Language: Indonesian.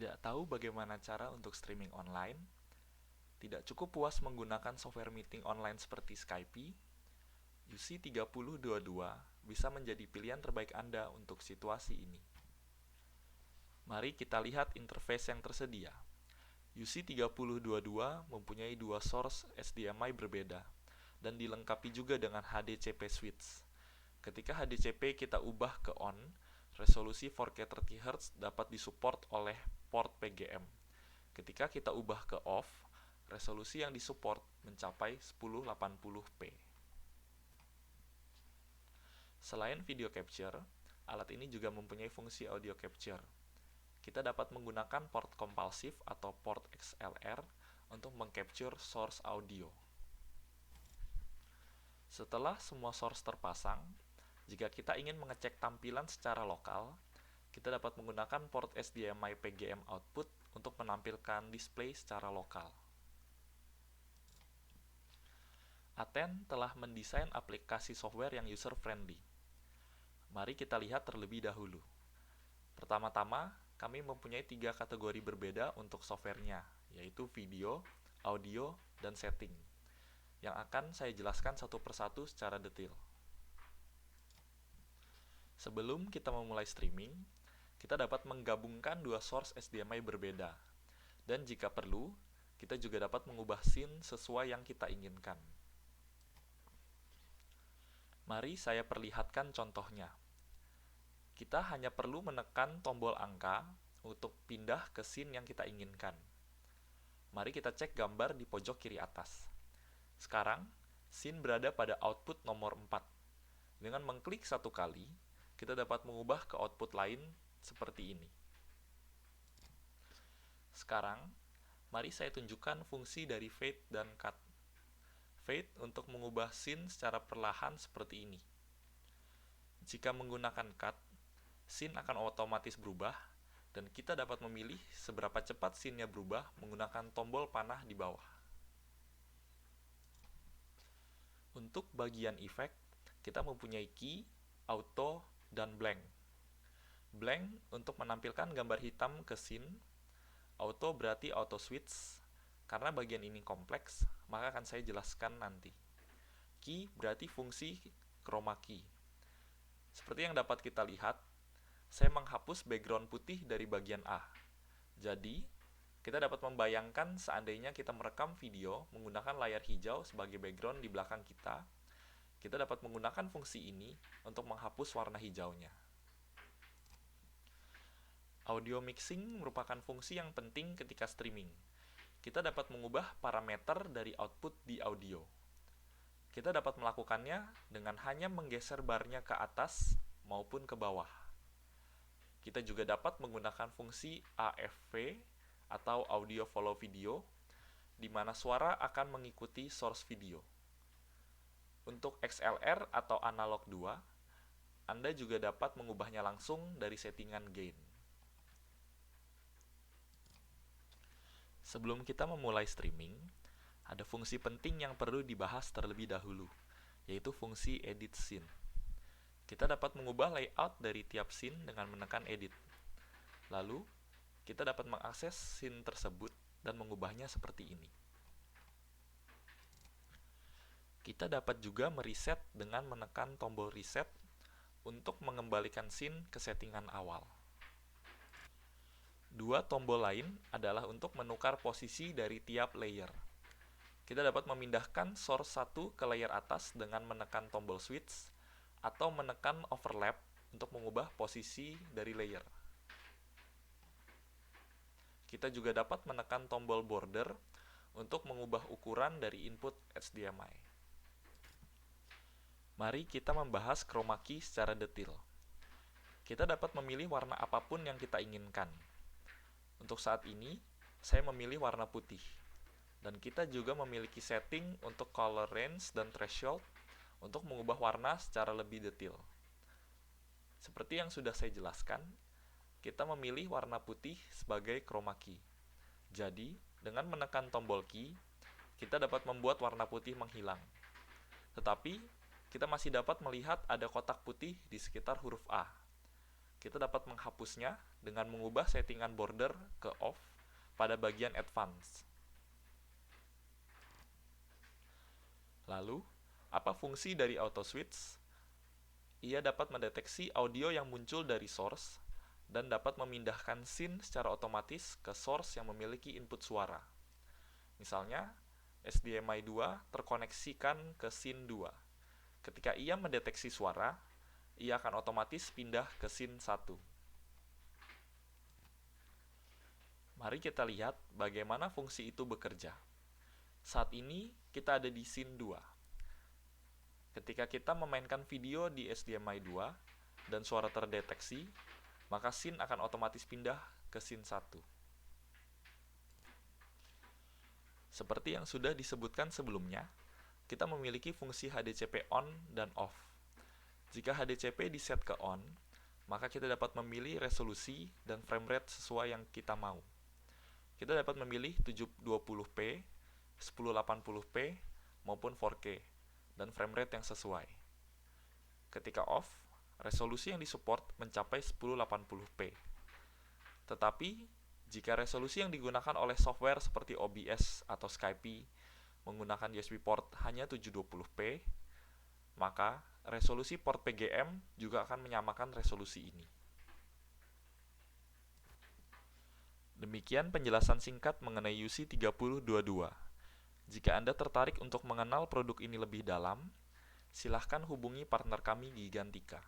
Tidak tahu bagaimana cara untuk streaming online? Tidak cukup puas menggunakan software meeting online seperti Skype? UC3022 bisa menjadi pilihan terbaik Anda untuk situasi ini. Mari kita lihat interface yang tersedia. UC3022 mempunyai dua source HDMI berbeda dan dilengkapi juga dengan HDCP switch. Ketika HDCP kita ubah ke on, resolusi 4K 30Hz dapat disupport oleh port PGM. Ketika kita ubah ke off, resolusi yang disupport mencapai 1080p. Selain video capture, alat ini juga mempunyai fungsi audio capture. Kita dapat menggunakan port compulsive atau port XLR untuk mengcapture source audio. Setelah semua source terpasang, jika kita ingin mengecek tampilan secara lokal, kita dapat menggunakan port HDMI PGM output untuk menampilkan display secara lokal. Aten telah mendesain aplikasi software yang user-friendly. Mari kita lihat terlebih dahulu. Pertama-tama, kami mempunyai 3 kategori berbeda untuk softwarenya, yaitu video, audio, dan setting, yang akan saya jelaskan satu persatu secara detail. Sebelum kita memulai streaming, kita dapat menggabungkan dua source HDMI berbeda, dan jika perlu, kita juga dapat mengubah scene sesuai yang kita inginkan. Mari saya perlihatkan contohnya. Kita hanya perlu menekan tombol angka untuk pindah ke scene yang kita inginkan. Mari kita cek gambar di pojok kiri atas. Sekarang, scene berada pada output nomor 4. Dengan mengklik satu kali, kita dapat mengubah ke output lain seperti ini. Sekarang, mari saya tunjukkan fungsi dari fade dan cut. Fade untuk mengubah scene secara perlahan seperti ini. Jika menggunakan cut, scene akan otomatis berubah, dan kita dapat memilih seberapa cepat scene-nya berubah menggunakan tombol panah di bawah. Untuk bagian efek, kita mempunyai key, auto, dan blank. Blank untuk menampilkan gambar hitam ke scene, auto berarti auto switch. Karena bagian ini kompleks, maka akan saya jelaskan nanti. Key berarti fungsi chroma key. Seperti yang dapat kita lihat, saya menghapus background putih dari bagian A. Jadi, kita dapat membayangkan seandainya kita merekam video menggunakan layar hijau sebagai background di belakang kita dapat menggunakan fungsi ini untuk menghapus warna hijaunya. Audio mixing merupakan fungsi yang penting ketika streaming. Kita dapat mengubah parameter dari output di audio. Kita dapat melakukannya dengan hanya menggeser barnya ke atas maupun ke bawah. Kita juga dapat menggunakan fungsi AFV atau Audio Follow Video, di mana suara akan mengikuti source video. Untuk XLR atau Analog 2, Anda juga dapat mengubahnya langsung dari settingan gain. Sebelum kita memulai streaming, ada fungsi penting yang perlu dibahas terlebih dahulu, yaitu fungsi edit scene. Kita dapat mengubah layout dari tiap scene dengan menekan edit. Lalu, kita dapat mengakses scene tersebut dan mengubahnya seperti ini. Kita dapat juga mereset dengan menekan tombol reset untuk mengembalikan scene ke settingan awal. Dua tombol lain adalah untuk menukar posisi dari tiap layer. Kita dapat memindahkan source 1 ke layer atas dengan menekan tombol switch atau menekan overlap untuk mengubah posisi dari layer. Kita juga dapat menekan tombol border untuk mengubah ukuran dari input HDMI. Mari kita membahas chroma key secara detail. Kita dapat memilih warna apapun yang kita inginkan. Untuk saat ini, saya memilih warna putih. Dan kita juga memiliki setting untuk color range dan threshold untuk mengubah warna secara lebih detail. Seperti yang sudah saya jelaskan, kita memilih warna putih sebagai chroma key. Jadi, dengan menekan tombol key, kita dapat membuat warna putih menghilang. Tetapi, kita masih dapat melihat ada kotak putih di sekitar huruf A. kita dapat menghapusnya dengan mengubah settingan border ke off pada bagian advance. Lalu, apa fungsi dari auto switch? Ia dapat mendeteksi audio yang muncul dari source dan dapat memindahkan scene secara otomatis ke source yang memiliki input suara. Misalnya, HDMI 2 terkoneksikan ke scene 2. Ketika ia mendeteksi suara, ia akan otomatis pindah ke scene 1. Mari kita lihat bagaimana fungsi itu bekerja. Saat ini, kita ada di scene 2. Ketika kita memainkan video di HDMI 2 dan suara terdeteksi, maka scene akan otomatis pindah ke scene 1. Seperti yang sudah disebutkan sebelumnya, kita memiliki fungsi HDCP on dan off. Jika HDCP diset ke on, maka kita dapat memilih resolusi dan frame rate sesuai yang kita mau. Kita dapat memilih 720p, 1080p, maupun 4K, dan frame rate yang sesuai. Ketika off, resolusi yang disupport mencapai 1080p. Tetapi, jika resolusi yang digunakan oleh software seperti OBS atau Skype menggunakan USB port hanya 720p, maka resolusi port PGM juga akan menyamakan resolusi ini. Demikian penjelasan singkat mengenai UC3022. Jika Anda tertarik untuk mengenal produk ini lebih dalam, silahkan hubungi partner kami Gigantika.